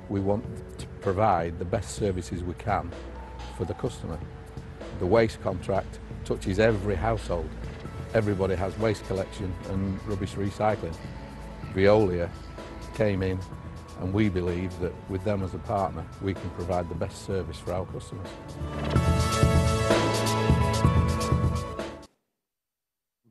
we want to provide the best services we can for the customer. The waste contract touches every household. Everybody has waste collection and rubbish recycling. Veolia came in, and we believe that with them as a partner, we can provide the best service for our customers.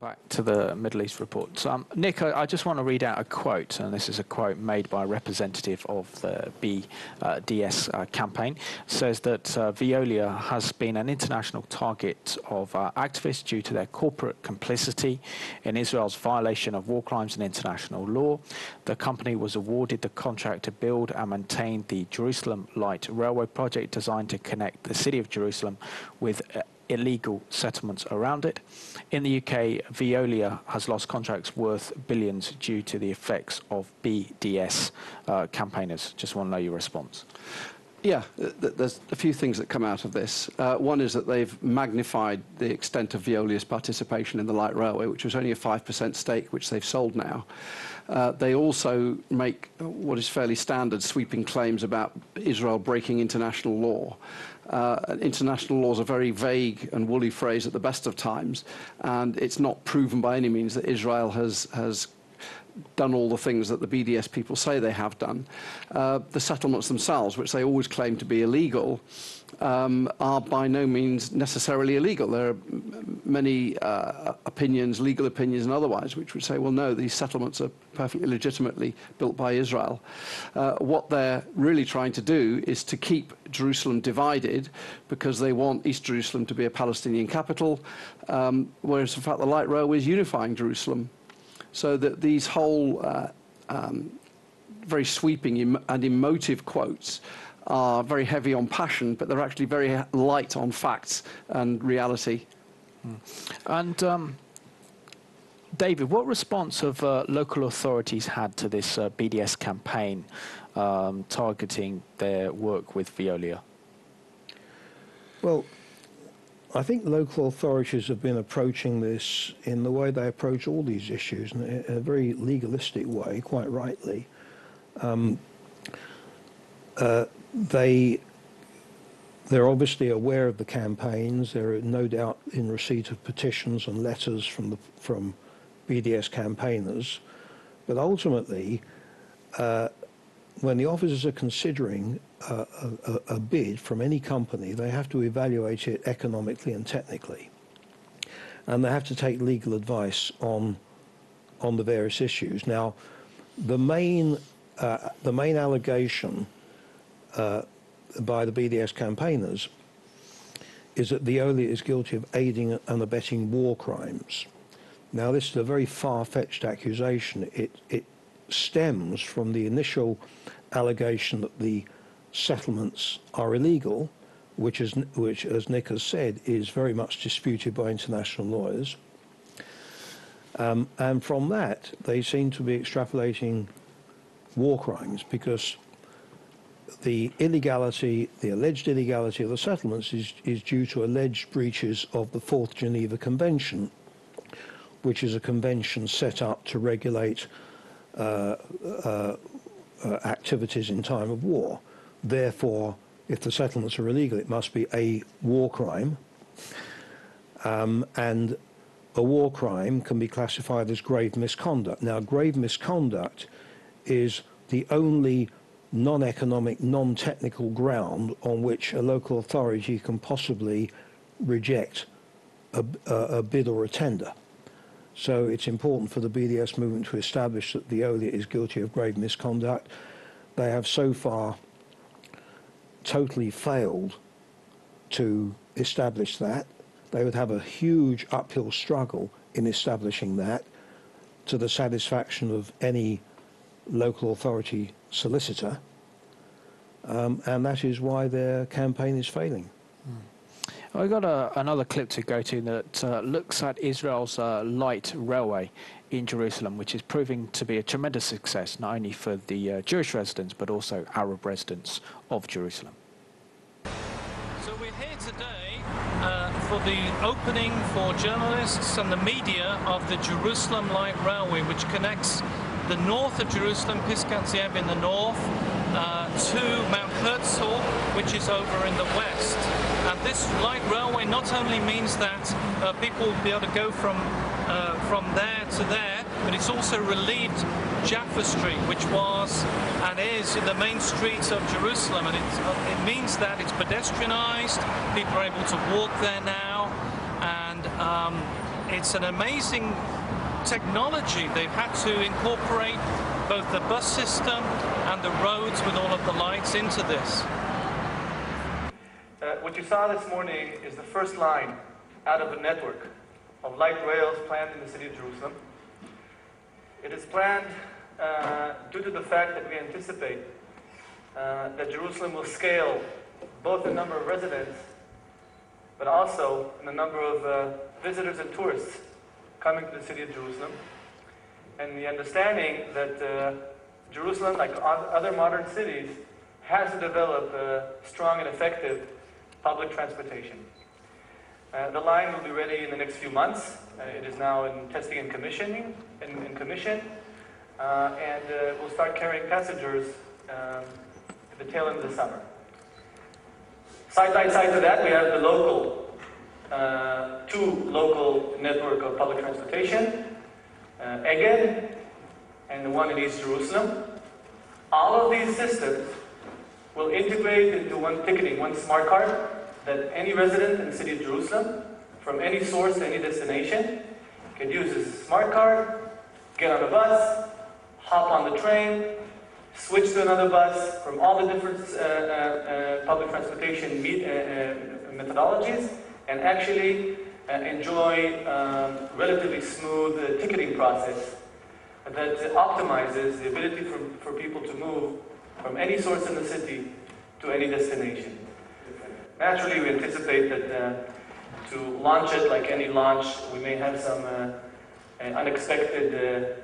Back to the Middle East report. So, Nick, I just want to read out a quote, and this is a quote made by a representative of the BDS campaign. It says that Veolia has been an international target of activists due to their corporate complicity in Israel's violation of war crimes and international law. The company was awarded the contract to build and maintain the Jerusalem Light Railway project designed to connect the city of Jerusalem with illegal settlements around it. In the UK, Veolia has lost contracts worth billions due to the effects of BDS campaigners. Just want to know your response. Yeah, there's a few things that come out of this. One is that they've magnified the extent of Veolia's participation in the light railway, which was only a 5% stake, which they've sold now. They also make what is fairly standard sweeping claims about Israel breaking international law. International law is a very vague and woolly phrase at the best of times, and it's not proven by any means that Israel has done all the things that the BDS people say they have done. The settlements themselves, which they always claim to be illegal, are by no means necessarily illegal. There are many opinions, legal opinions and otherwise, which would say, well, no, these settlements are perfectly legitimately built by Israel. What they're really trying to do is to keep Jerusalem divided because they want East Jerusalem to be a Palestinian capital, whereas in fact the light railway is unifying Jerusalem. So that these whole very sweeping and emotive quotes are very heavy on passion, but they're actually very light on facts and reality. And David, what response have local authorities had to this BDS campaign targeting their work with Veolia? Well, I think local authorities have been approaching this in the way they approach all these issues, in a very legalistic way, quite rightly. They're obviously aware of the campaigns. They're no doubt in receipt of petitions and letters from BDS campaigners. But ultimately, when the officers are considering a bid from any company, they have to evaluate it economically and technically, and they have to take legal advice on the various issues. Now, the main allegation by the BDS campaigners is that Veolia is guilty of aiding and abetting war crimes. Now, this is a very far-fetched accusation. It stems from the initial allegation that the settlements are illegal, which, as Nick has said, is very much disputed by international lawyers. And from that, they seem to be extrapolating war crimes, because the alleged illegality of the settlements is due to alleged breaches of the Fourth Geneva Convention, which is a convention set up to regulate activities in time of war. Therefore, if the settlements are illegal, it must be a war crime. And a war crime can be classified as grave misconduct. Now, grave misconduct is the only non-economic, non-technical ground on which a local authority can possibly reject a bid or a tender. So it's important for the BDS movement to establish that Veolia is guilty of grave misconduct. They have so far totally failed to establish that. They would have a huge uphill struggle in establishing that to the satisfaction of any local authority solicitor, and that is why their campaign is failing. We've got another clip to go to that looks at Israel's light railway in Jerusalem, which is proving to be a tremendous success, not only for the Jewish residents, but also Arab residents of Jerusalem. So we're here today for the opening for journalists and the media of the Jerusalem Light Railway, which connects the north of Jerusalem, Pisgat Ze'ev in the north, to which is over in the west. And this light railway not only means that people will be able to go from there to there, but it's also relieved Jaffa Street, which was and is the main streets of Jerusalem, and it means that it's pedestrianised, people are able to walk there now, and it's an amazing technology. They've had to incorporate both the bus system and the roads with all of the lights into this. What you saw this morning is the first line out of a network of light rails planned in the city of Jerusalem. It is planned due to the fact that we anticipate that Jerusalem will scale both the number of residents, but also in the number of visitors and tourists coming to the city of Jerusalem, and the understanding that Jerusalem, like other modern cities, has to develop strong and effective public transportation. The line will be ready in the next few months. It is now in testing and commissioning, and we'll start carrying passengers at the tail end of the summer. Side by side to that, we have the local, two local network of public transportation, Eged, and the one in East Jerusalem. All of these systems will integrate into one ticketing, one smart card, that any resident in the city of Jerusalem, from any source to any destination, can use as a smart card, get on a bus, hop on the train, switch to another bus from all the different public transportation methodologies, and actually enjoy relatively smooth ticketing process that optimizes the ability for people to move from any source in the city to any destination. Naturally, we anticipate that to launch it, like any launch, we may have some unexpected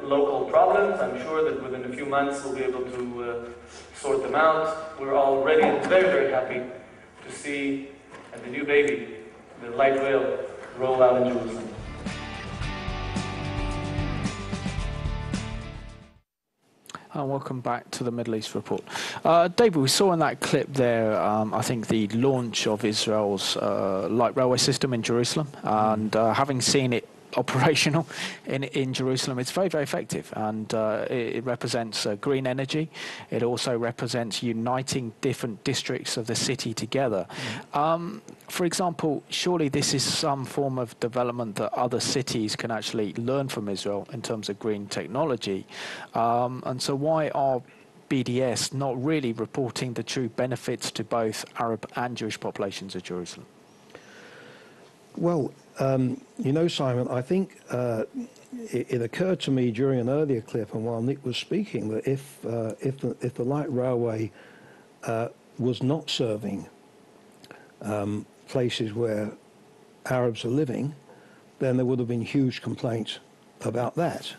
local problems. I'm sure that within a few months we'll be able to sort them out. We're already very, very happy to see the new baby, the light rail, roll out in Jerusalem. And welcome back to the Middle East Report. David, we saw in that clip there, I think, the launch of Israel's light railway system in Jerusalem. And having seen it operational in Jerusalem, it's very, very effective. And it represents green energy. It also represents uniting different districts of the city together. For example, surely this is some form of development that other cities can actually learn from Israel in terms of green technology. And so why are BDS not really reporting the true benefits to both Arab and Jewish populations of Jerusalem? Well, you know, Simon, I think it occurred to me during an earlier clip and while Nick was speaking that if the light railway was not serving places where Arabs are living, then there would have been huge complaints about that.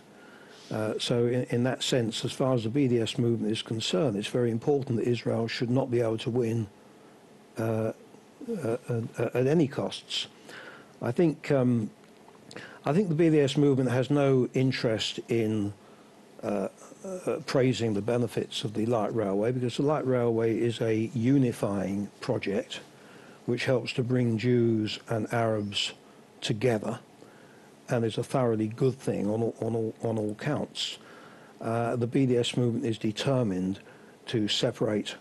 So in that sense, as far as the BDS movement is concerned, it's very important that Israel should not be able to win at any costs. I think the BDS movement has no interest in praising the benefits of the light railway, because the light railway is a unifying project which helps to bring Jews and Arabs together, and is a thoroughly good thing on all counts. The BDS movement is determined to separate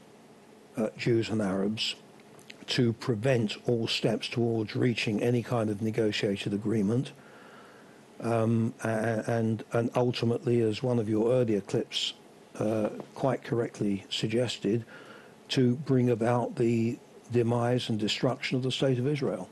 Jews and Arabs, to prevent all steps towards reaching any kind of negotiated agreement, and ultimately, as one of your earlier clips quite correctly suggested, to bring about the demise and destruction of the State of Israel.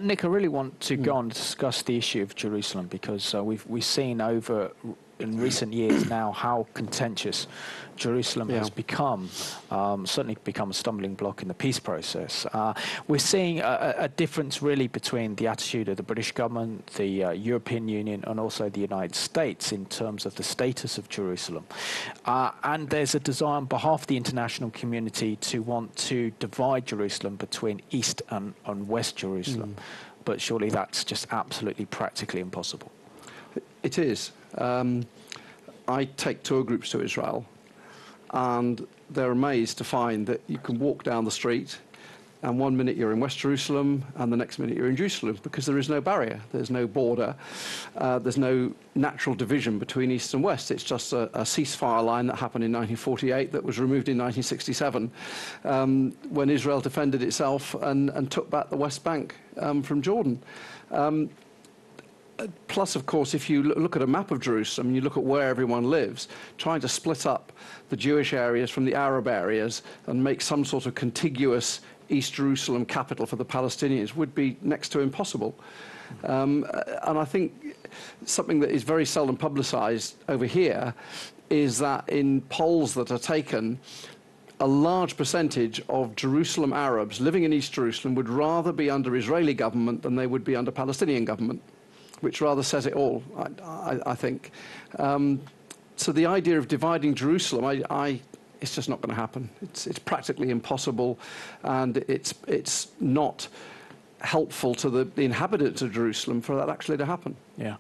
Nick, I really want to go on and discuss the issue of Jerusalem, because we've seen over in recent years now how contentious Jerusalem has become, certainly become a stumbling block in the peace process. We're seeing a difference really between the attitude of the British government, the European Union, and also the United States in terms of the status of Jerusalem. And there's a desire on behalf of the international community to want to divide Jerusalem between East and West Jerusalem. But surely that's just absolutely practically impossible. It is. I take tour groups to Israel, and they're amazed to find that you can walk down the street and 1 minute you're in West Jerusalem and the next minute you're in Jerusalem, because there is no barrier, there's no border, there's no natural division between East and West. It's just a ceasefire line that happened in 1948 that was removed in 1967 when Israel defended itself and took back the West Bank from Jordan. Plus, of course, if you look at a map of Jerusalem and you look at where everyone lives, trying to split up the Jewish areas from the Arab areas and make some sort of contiguous East Jerusalem capital for the Palestinians would be next to impossible. And I think something that is very seldom publicized over here is that in polls that are taken, a large percentage of Jerusalem Arabs living in East Jerusalem would rather be under Israeli government than they would be under Palestinian government, which rather says it all, I think. So the idea of dividing Jerusalem, it's just not going to happen. It's practically impossible, and it's not helpful to the inhabitants of Jerusalem for that actually to happen. Yeah.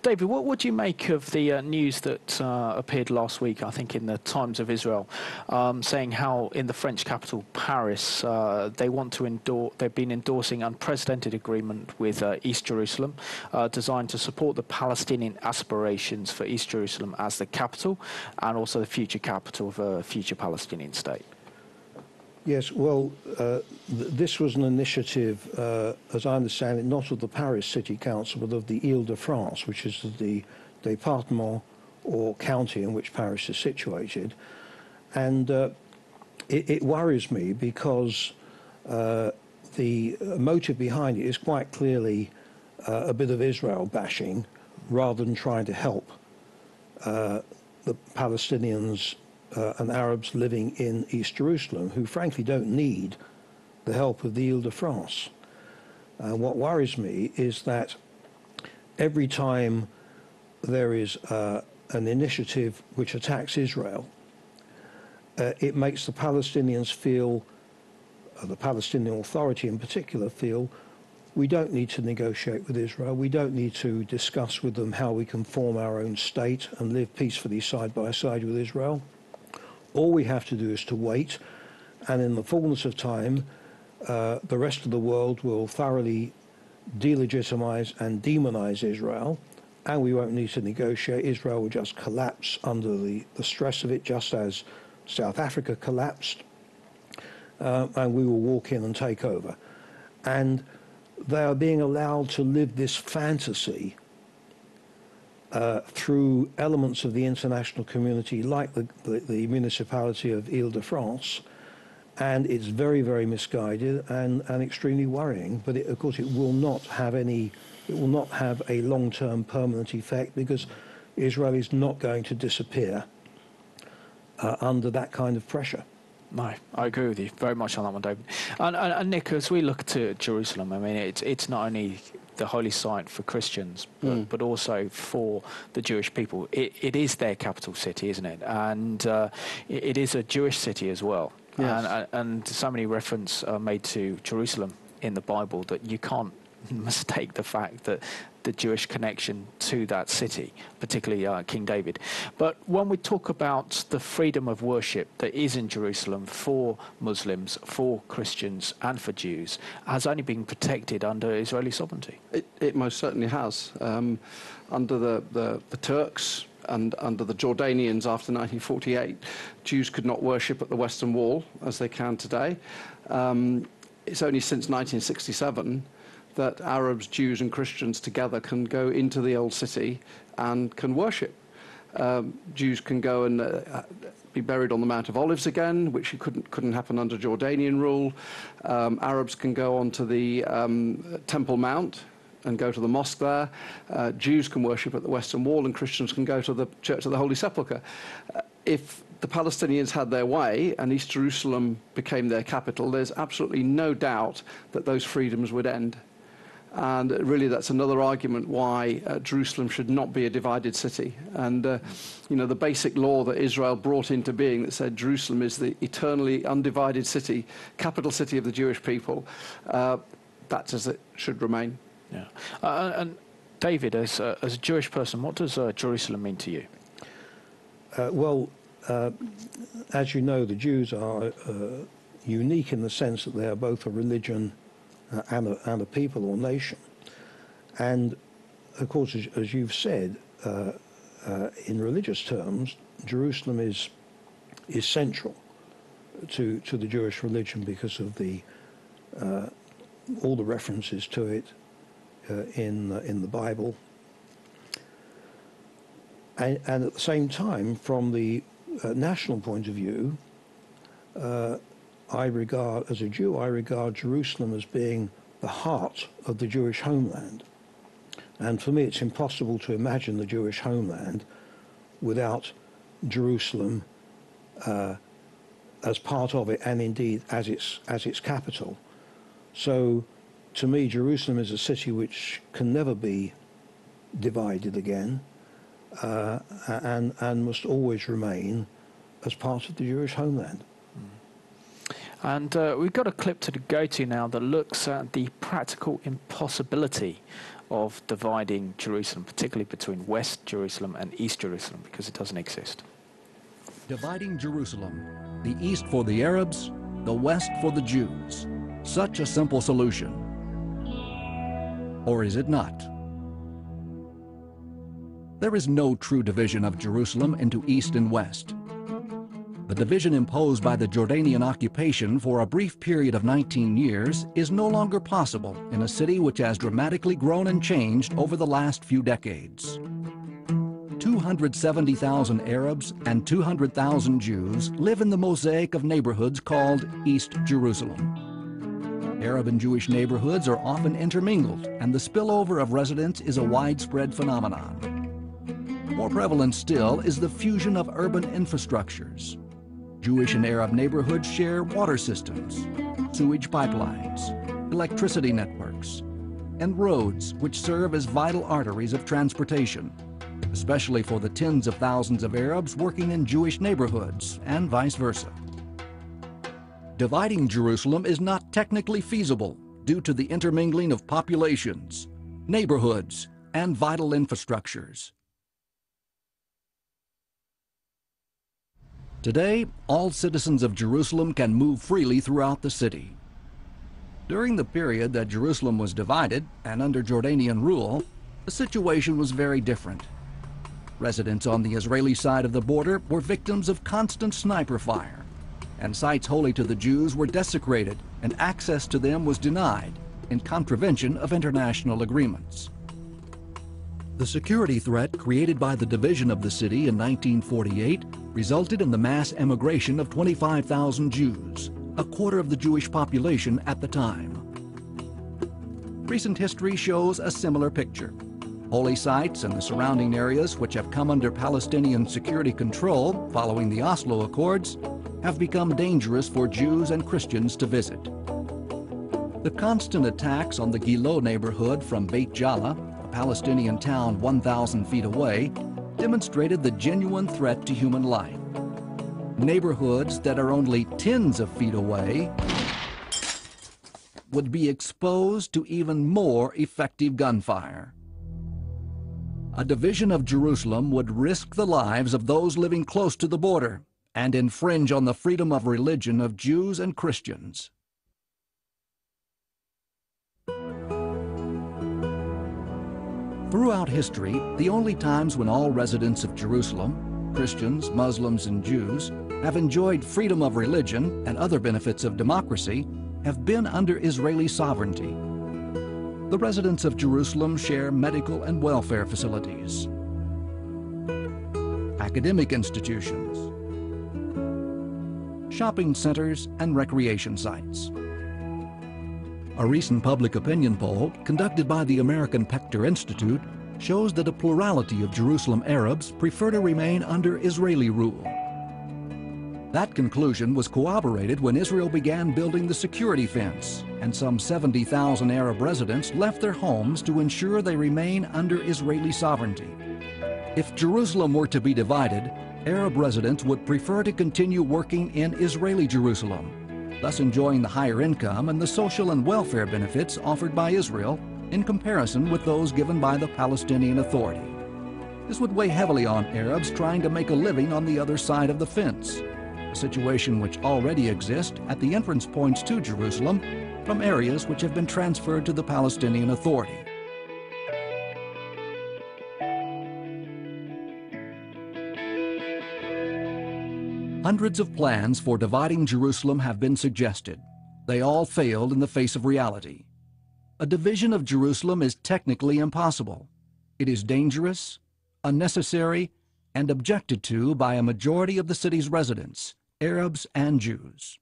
David, what do you make of the news that appeared last week, I think, in the Times of Israel, saying how in the French capital, Paris, they've been endorsing unprecedented agreement with East Jerusalem, designed to support the Palestinian aspirations for East Jerusalem as the capital and also the future capital of a future Palestinian state? Yes, well, this was an initiative, as I understand it, not of the Paris City Council, but of the Île-de-France, which is the département or county in which Paris is situated. And it worries me because the motive behind it is quite clearly a bit of Israel bashing rather than trying to help the Palestinians and Arabs living in East Jerusalem, who frankly don't need the help of the Île-de-France. What worries me is that every time there is an initiative which attacks Israel, it makes the Palestinians feel, the Palestinian Authority in particular, feel we don't need to negotiate with Israel, we don't need to discuss with them how we can form our own state and live peacefully side by side with Israel. All we have to do is to wait, and in the fullness of time, the rest of the world will thoroughly delegitimize and demonize Israel, and we won't need to negotiate. Israel will just collapse under the stress of it, just as South Africa collapsed, and we will walk in and take over. And they are being allowed to live this fantasy through elements of the international community, like the municipality of Île-de-France, and it's very, very misguided and extremely worrying. But of course, it will not have a long-term permanent effect, because Israel is not going to disappear under that kind of pressure. No, I agree with you very much on that one, David. And Nick, as we look to Jerusalem, I mean, it's not only the holy site for Christians, but also for the Jewish people. It is their capital city, isn't it? And it is a Jewish city as well. Yes. And so many reference are made to Jerusalem in the Bible that you can't mistake the fact that the Jewish connection to that city, particularly King David. But when we talk about the freedom of worship that is in Jerusalem for Muslims, for Christians and for Jews, has only been protected under Israeli sovereignty. It most certainly has. Under the Turks and under the Jordanians after 1948, Jews could not worship at the Western Wall as they can today. It's only since 1967 that Arabs, Jews and Christians together can go into the old city and can worship. Jews can go and be buried on the Mount of Olives again, which couldn't happen under Jordanian rule. Arabs can go onto the Temple Mount and go to the mosque there. Jews can worship at the Western Wall, and Christians can go to the Church of the Holy Sepulchre. If the Palestinians had their way and East Jerusalem became their capital, there's absolutely no doubt that those freedoms would end. And really, that's another argument why Jerusalem should not be a divided city. And, you know, the basic law that Israel brought into being that said Jerusalem is the eternally undivided city, capital city of the Jewish people, that's as it should remain. Yeah. And David, as a Jewish person, what does Jerusalem mean to you? Well, as you know, the Jews are unique in the sense that they are both a religion and a people or nation. And of course, as you've said, in religious terms, Jerusalem is central to the Jewish religion because of all the references to it in the Bible. And at the same time, from the national point of view, as a Jew, I regard Jerusalem as being the heart of the Jewish homeland. And for me, it's impossible to imagine the Jewish homeland without Jerusalem as part of it, and indeed as its capital. So, to me, Jerusalem is a city which can never be divided again, and must always remain as part of the Jewish homeland. And we've got a clip to go to now that looks at the practical impossibility of dividing Jerusalem, particularly between West Jerusalem and East Jerusalem, because it doesn't exist. Dividing Jerusalem, the East for the Arabs, the West for the Jews. Such a simple solution. Or is it not? There is no true division of Jerusalem into East and West. The division imposed by the Jordanian occupation for a brief period of 19 years is no longer possible in a city which has dramatically grown and changed over the last few decades. 270,000 Arabs and 200,000 Jews live in the mosaic of neighborhoods called East Jerusalem. Arab and Jewish neighborhoods are often intermingled, and the spillover of residents is a widespread phenomenon. More prevalent still is the fusion of urban infrastructures. Jewish and Arab neighborhoods share water systems, sewage pipelines, electricity networks, and roads which serve as vital arteries of transportation, especially for the tens of thousands of Arabs working in Jewish neighborhoods, and vice versa. Dividing Jerusalem is not technically feasible due to the intermingling of populations, neighborhoods, and vital infrastructures. Today, all citizens of Jerusalem can move freely throughout the city. During the period that Jerusalem was divided and under Jordanian rule, the situation was very different. Residents on the Israeli side of the border were victims of constant sniper fire, and sites holy to the Jews were desecrated and access to them was denied in contravention of international agreements. The security threat created by the division of the city in 1948 resulted in the mass emigration of 25,000 Jews, a quarter of the Jewish population at the time. Recent history shows a similar picture. Holy sites and the surrounding areas which have come under Palestinian security control following the Oslo Accords have become dangerous for Jews and Christians to visit. The constant attacks on the Gilo neighborhood from Beit Jala, a Palestinian town 1,000 feet away, demonstrated the genuine threat to human life. Neighborhoods that are only tens of feet away would be exposed to even more effective gunfire. A division of Jerusalem would risk the lives of those living close to the border and infringe on the freedom of religion of Jews and Christians. Throughout history, the only times when all residents of Jerusalem, Christians, Muslims, and Jews, have enjoyed freedom of religion and other benefits of democracy have been under Israeli sovereignty. The residents of Jerusalem share medical and welfare facilities, academic institutions, shopping centers, and recreation sites. A recent public opinion poll conducted by the American Pector Institute shows that a plurality of Jerusalem Arabs prefer to remain under Israeli rule. That conclusion was corroborated when Israel began building the security fence, and some 70,000 Arab residents left their homes to ensure they remain under Israeli sovereignty. If Jerusalem were to be divided, Arab residents would prefer to continue working in Israeli Jerusalem, thus enjoying the higher income and the social and welfare benefits offered by Israel in comparison with those given by the Palestinian Authority. This would weigh heavily on Arabs trying to make a living on the other side of the fence, a situation which already exists at the entrance points to Jerusalem from areas which have been transferred to the Palestinian Authority. Hundreds of plans for dividing Jerusalem have been suggested. They all failed in the face of reality. A division of Jerusalem is technically impossible. It is dangerous, unnecessary, and objected to by a majority of the city's residents, Arabs and Jews.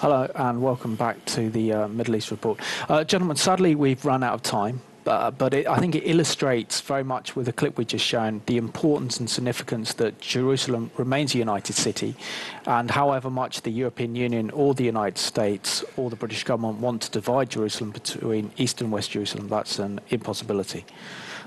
Hello and welcome back to the Middle East Report. Gentlemen, sadly we've run out of time, but I think it illustrates very much with the clip we just shown the importance and significance that Jerusalem remains a united city, and however much the European Union or the United States or the British government want to divide Jerusalem between East and West Jerusalem, that's an impossibility.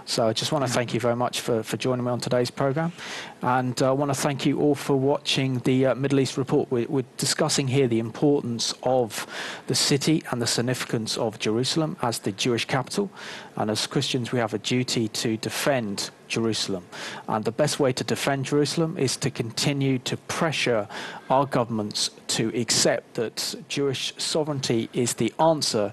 So I just want to thank you very much for joining me on today's programme. And I want to thank you all for watching the Middle East Report. We're discussing here the importance of the city and the significance of Jerusalem as the Jewish capital. And as Christians, we have a duty to defend Jerusalem. And the best way to defend Jerusalem is to continue to pressure our governments to accept that Jewish sovereignty is the answer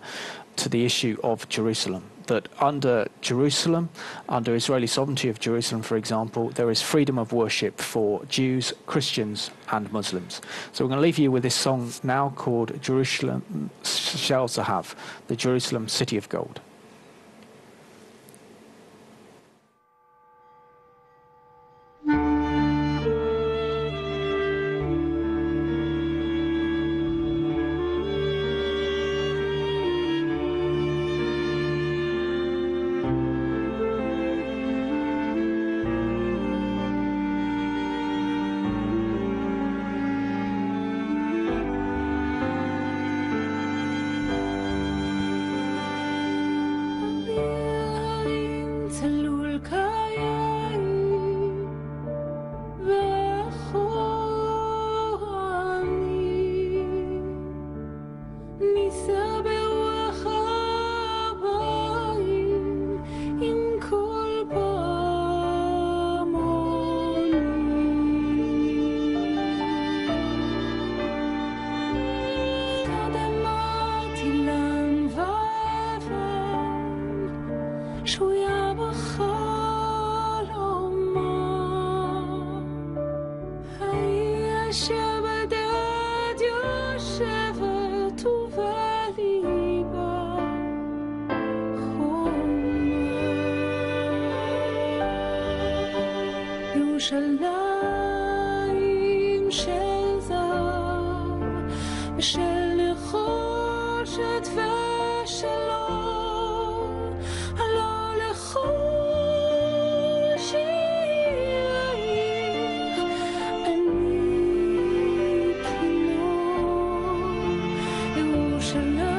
to the issue of Jerusalem. That under Jerusalem, under Israeli sovereignty of Jerusalem, for example, there is freedom of worship for Jews, Christians, and Muslims. So we're going to leave you with this song now called Jerusalem Shel Zahav, the Jerusalem City of Gold. ירושלים של זהב ושל נחושת ושל אור, הלא לכל שירייך אני כינור. ירושלים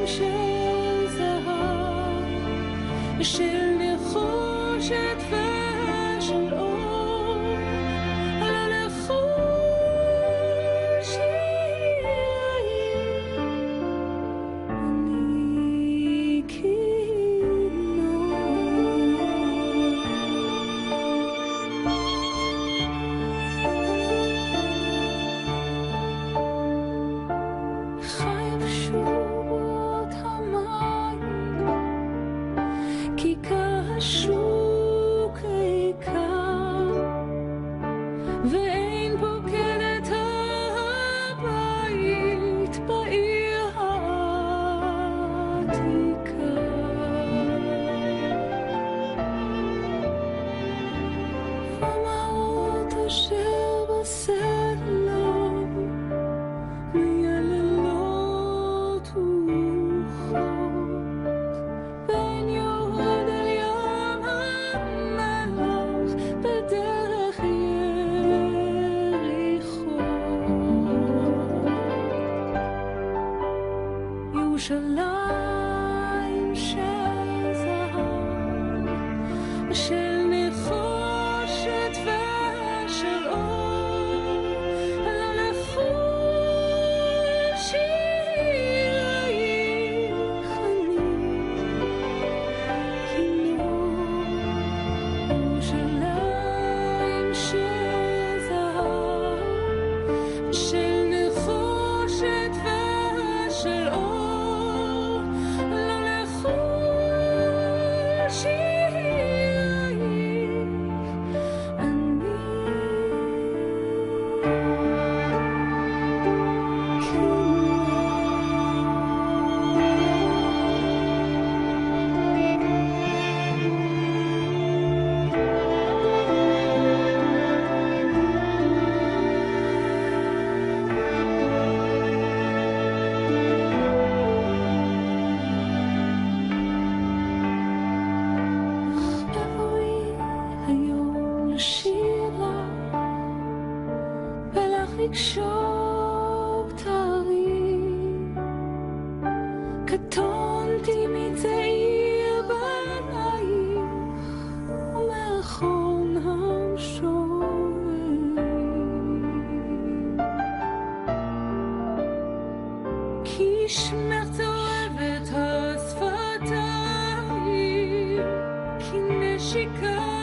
של זהב ושל נחושת ושל אור, ירושלים של זהב ושל נחושת ושל אור. לקשור תרים. קטונתי מצעיר בנייך ומאחרון המשוררים. כי שמך צורבת השפתיים, כי נשיקה